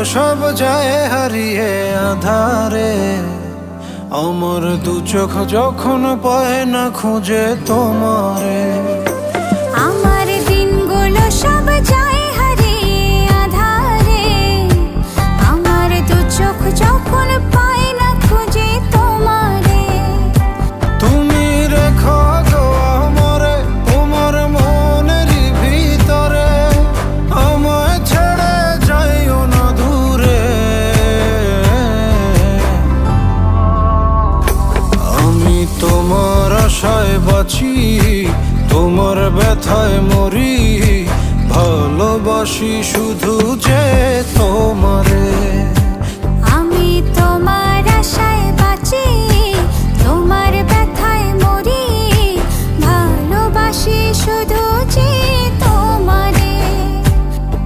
সব যায় হারিয়ে আধারে, আমার দু চোখ যখন পায় না খুঁজে তোমারে। আমার দিনগুলো সব যায় হারিয়ে আধারে, আমার দু চোখ যখন পায় না খুঁজে তোমারে। তুমি রেখো গো আমরে তোমার মনের ভিতরে, আমায় ছেড়ে যাইও না দূরে। আমি তোমার আশায় বাঁচি, তোমার ব্যথায় মরি, ভালোবাসি শুধু যে তোমারে।